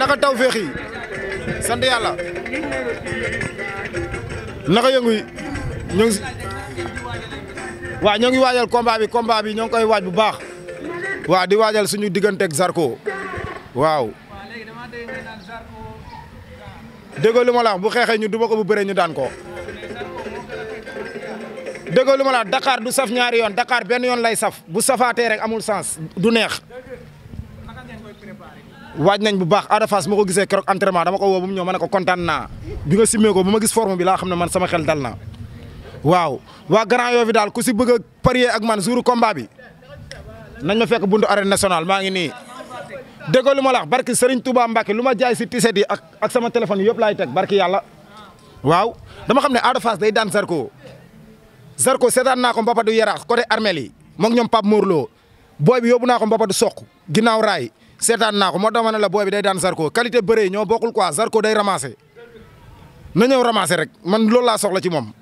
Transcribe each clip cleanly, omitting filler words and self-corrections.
naka taw féex yi sant yàlla naka yëngu yi ñoo ngi waaw ñoo ngi waajal combat bi ñoo ngi koy waaj bu baax waaw di waajal suñu digganteeg Zarko waaw déggoo li ma la wax bu xeexee ñu duma ko bu bëree ñu daan ko déggoo li ma la wax Dakar du saf ñaari yoon Dakar benn yoon lay saf bu safaatee rek amul sens du neex waaj nañ bu baax Ada Fass ma ko gisee keroog entraînement dama ko woo bu mu ñëw ma ne ko kontaan naa bi nga simmee ko bu ma gis forme bi laa xam ne man sama xel dal na waaw waa Grand Yoff daal ku si bëgg a parier ak man jour combat bi nañ ma fekk buntu arène nationale maa ngi nii déggoo lu ma la wax barki Serigne Touba Mbacke lu ma jaay si tiset yi ak sama téléphone yëpp laay teg barki yàlla waaw dama xam ne Ada Fass day daan Zarko seetaan naa ko Mbapadu Yaraax côté armel yi moog ñoom Pape Morlo booy bi yóbbu naa ko Mbapadu Sokk ginnaaw raay seetaan naa ko moo tax ma ne la booy bi day daan Zarko qualité bëree ñoo bokkul quoi Zarko day ramasser na ñëw ramasser rek man loolu laa soxla ci moom.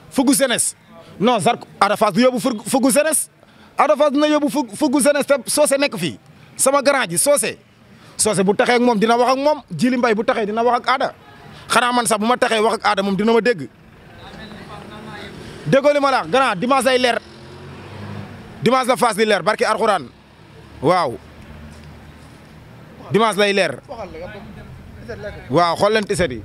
Fougu Senes non Zarko Ada Fass du yóbbu Fougu Senes Ada Fass dina yóbbu Fougu Senes te Socé nekk fii sama grand ji Socé bu taxee ak moom dina wax ak moom Jili Mbay bu taxee dina wax ak Ada xanaa man sax bu ma taxee wax ak Ada moom dina ma dégg déggoo li ma la wax grand dimanche ay leer dimanche la Fass di leer barki Alxuraan waaw dimanche lay leer waaw xool leen tiset yi